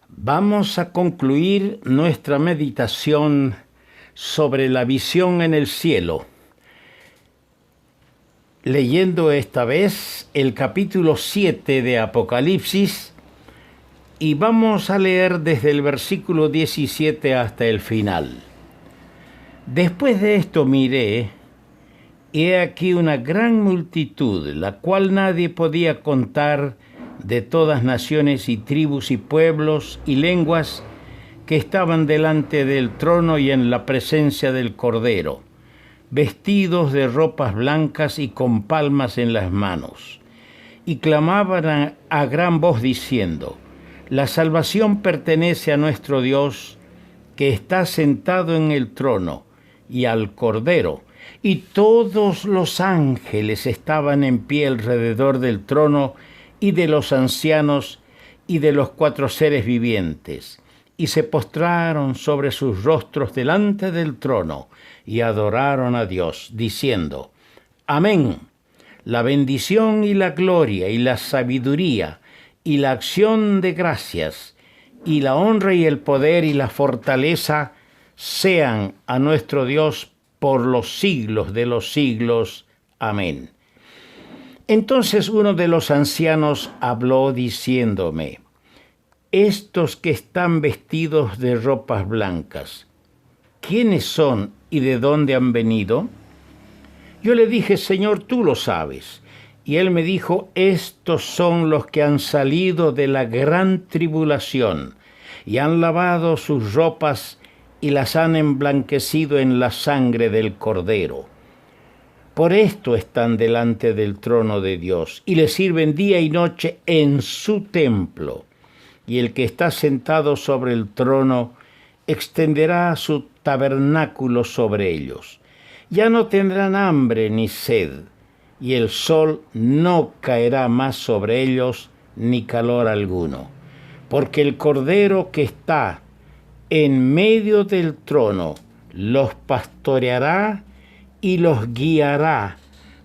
Vamos a concluir nuestra meditación sobre la visión en el cielo, leyendo esta vez el capítulo 7 de Apocalipsis, y vamos a leer desde el versículo 17 hasta el final. Después de esto miré, y he aquí una gran multitud, la cual nadie podía contar, de todas naciones y tribus y pueblos y lenguas, que estaban delante del trono y en la presencia del Cordero, vestidos de ropas blancas y con palmas en las manos, y clamaban a gran voz diciendo: La salvación pertenece a nuestro Dios, que está sentado en el trono, y al Cordero. Y todos los ángeles estaban en pie alrededor del trono, y de los ancianos, y de los 4 seres vivientes, y se postraron sobre sus rostros delante del trono, y adoraron a Dios, diciendo: Amén. La bendición y la gloria y la sabiduría y la acción de gracias y la honra y el poder y la fortaleza sean a nuestro Dios por los siglos de los siglos. Amén. Entonces uno de los ancianos habló diciéndome: Estos que están vestidos de ropas blancas, ¿quiénes son y de dónde han venido? Yo le dije: Señor, tú lo sabes. Y él me dijo: Estos son los que han salido de la gran tribulación y han lavado sus ropas y las han emblanquecido en la sangre del Cordero. Por esto están delante del trono de Dios y le sirven día y noche en su templo. Y el que está sentado sobre el trono extenderá su tabernáculo sobre ellos. Ya no tendrán hambre ni sed, y el sol no caerá más sobre ellos, ni calor alguno. Porque el Cordero que está en medio del trono los pastoreará y los guiará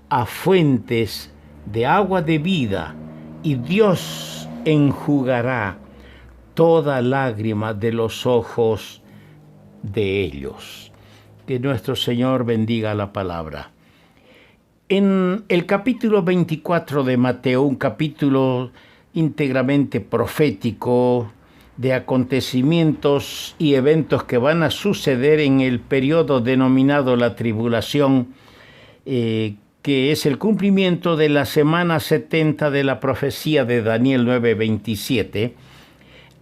a fuentes de agua de vida, y Dios enjugará toda lágrima de los ojos de ellos. Que nuestro Señor bendiga la palabra. En el capítulo 24 de Mateo, un capítulo íntegramente profético de acontecimientos y eventos que van a suceder en el periodo denominado la tribulación, que es el cumplimiento de la semana 70 de la profecía de Daniel 9:27.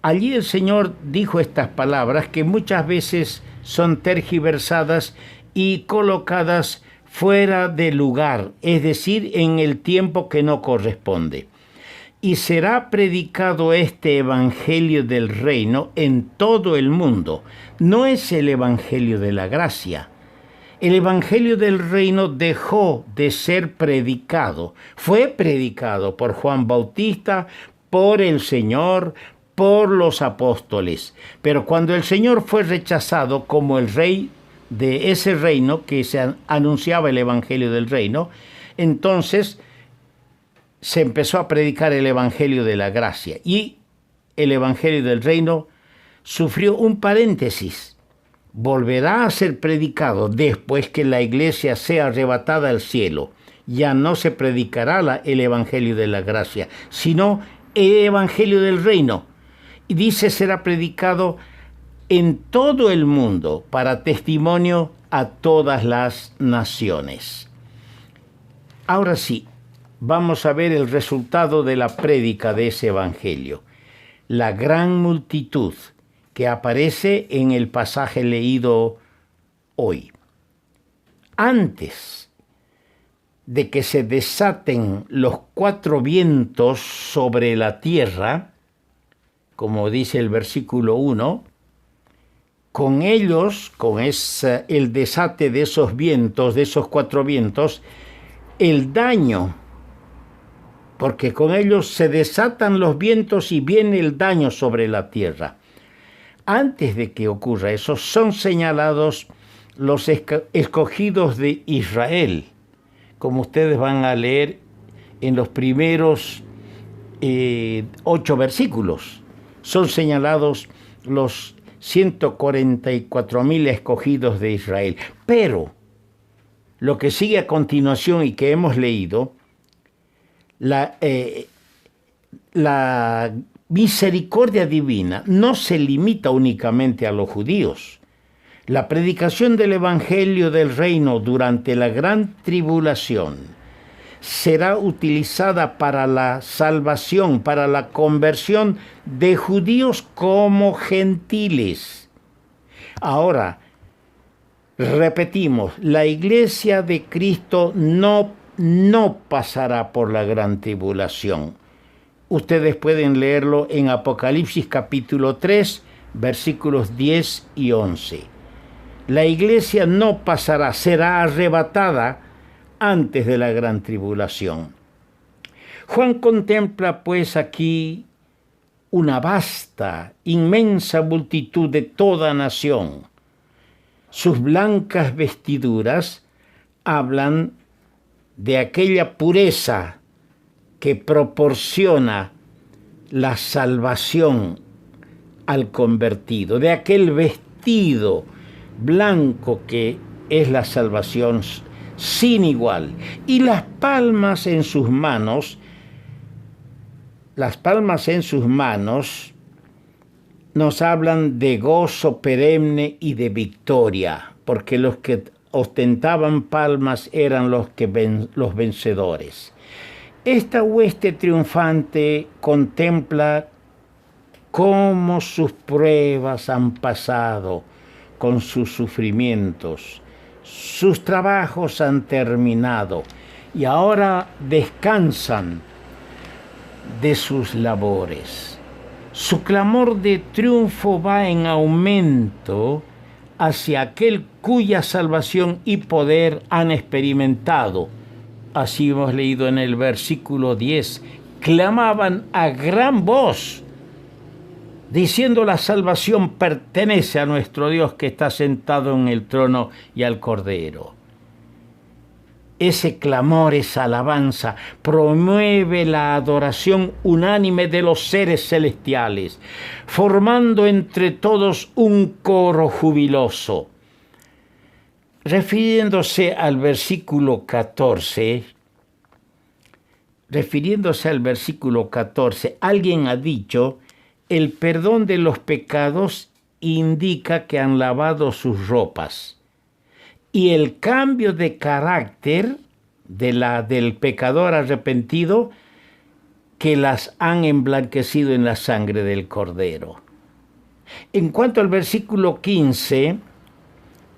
Allí el Señor dijo estas palabras que muchas veces son tergiversadas y colocadas fuera de lugar, es decir, en el tiempo que no corresponde. Y será predicado este evangelio del reino en todo el mundo. No es el evangelio de la gracia. El evangelio del reino dejó de ser predicado. Fue predicado por Juan Bautista, por el Señor, por los apóstoles. Pero cuando el Señor fue rechazado como el rey de ese reino que se anunciaba el evangelio del reino, entonces se empezó a predicar el evangelio de la gracia, y el evangelio del reino sufrió un paréntesis. Volverá a ser predicado después que la iglesia sea arrebatada al cielo. Ya no se predicará el evangelio de la gracia, sino el evangelio del reino. Y dice: será predicado en todo el mundo para testimonio a todas las naciones. Ahora sí, vamos a ver el resultado de la prédica de ese evangelio. La gran multitud que aparece en el pasaje leído hoy. Antes de que se desaten los 4 vientos sobre la tierra, como dice el versículo 1, con ellos, el desate de esos vientos, de esos 4 vientos, el daño, porque con ellos se desatan los vientos y viene el daño sobre la tierra. Antes de que ocurra eso, son señalados los escogidos de Israel, como ustedes van a leer en los primeros 8 versículos. son señalados los 144.000 escogidos de Israel. Pero lo que sigue a continuación y que hemos leído, la misericordia divina no se limita únicamente a los judíos. La predicación del Evangelio del Reino durante la gran tribulación será utilizada para la salvación, para la conversión de judíos como gentiles. Ahora, repetimos, la iglesia de Cristo no pasará por la gran tribulación. Ustedes pueden leerlo en Apocalipsis capítulo 3, versículos 10 y 11. La iglesia no pasará, será arrebatada antes de la gran tribulación. Juan contempla pues aquí una vasta, inmensa multitud de toda nación. Sus blancas vestiduras hablan de aquella pureza que proporciona la salvación al convertido, de aquel vestido blanco que es la salvación sin igual. Y las palmas en sus manos nos hablan de gozo perenne y de victoria, porque los que ostentaban palmas eran los vencedores. Esta hueste triunfante contempla cómo sus pruebas han pasado con sus sufrimientos. Sus trabajos han terminado y ahora descansan de sus labores. Su clamor de triunfo va en aumento hacia aquel cuya salvación y poder han experimentado. Así hemos leído en el versículo 10, clamaban a gran voz, diciendo: la salvación pertenece a nuestro Dios que está sentado en el trono y al Cordero. Ese clamor, esa alabanza, promueve la adoración unánime de los seres celestiales, formando entre todos un coro jubiloso. Refiriéndose al versículo 14, alguien ha dicho: el perdón de los pecados indica que han lavado sus ropas. Y el cambio de carácter del pecador arrepentido, que las han emblanquecido en la sangre del Cordero. En cuanto al versículo 15,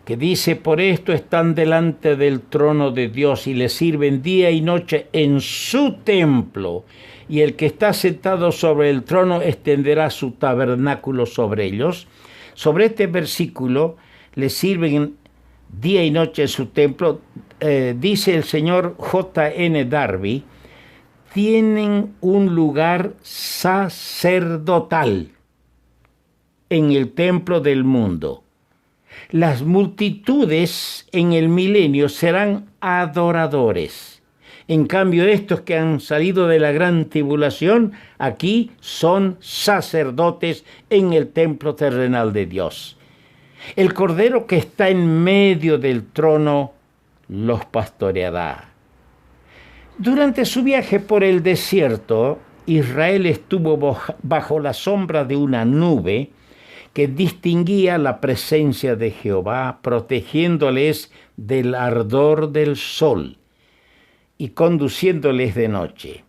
que dice: por esto están delante del trono de Dios y le sirven día y noche en su templo, y el que está sentado sobre el trono extenderá su tabernáculo sobre ellos. Sobre este versículo, le sirven día y noche en su templo, dice el señor J.N. Darby, tienen un lugar sacerdotal en el templo del mundo. Las multitudes en el milenio serán adoradores. En cambio, estos que han salido de la gran tribulación, aquí son sacerdotes en el templo terrenal de Dios. El Cordero que está en medio del trono los pastoreará. Durante su viaje por el desierto, Israel estuvo bajo la sombra de una nube que distinguía la presencia de Jehová, protegiéndoles del ardor del sol y conduciéndoles de noche.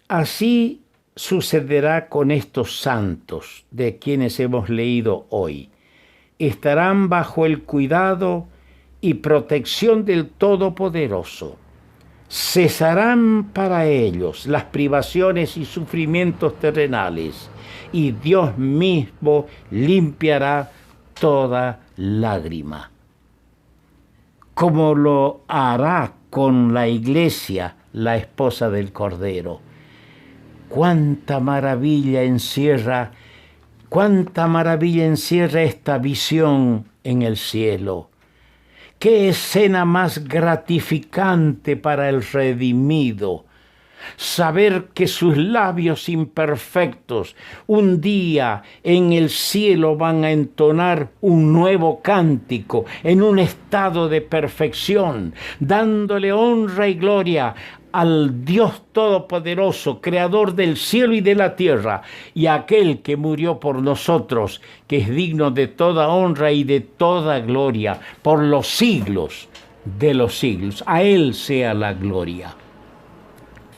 Así sucederá con estos santos de quienes hemos leído hoy. Estarán bajo el cuidado y protección del Todopoderoso. Cesarán para ellos las privaciones y sufrimientos terrenales, y Dios mismo limpiará toda lágrima. Como lo hará con la iglesia, la esposa del Cordero. Cuánta maravilla encierra esta visión en el cielo. Qué escena más gratificante para el redimido. Saber que sus labios imperfectos un día en el cielo van a entonar un nuevo cántico en un estado de perfección, dándole honra y gloria al Dios Todopoderoso, Creador del cielo y de la tierra, y a aquel que murió por nosotros, que es digno de toda honra y de toda gloria, por los siglos de los siglos. A Él sea la gloria.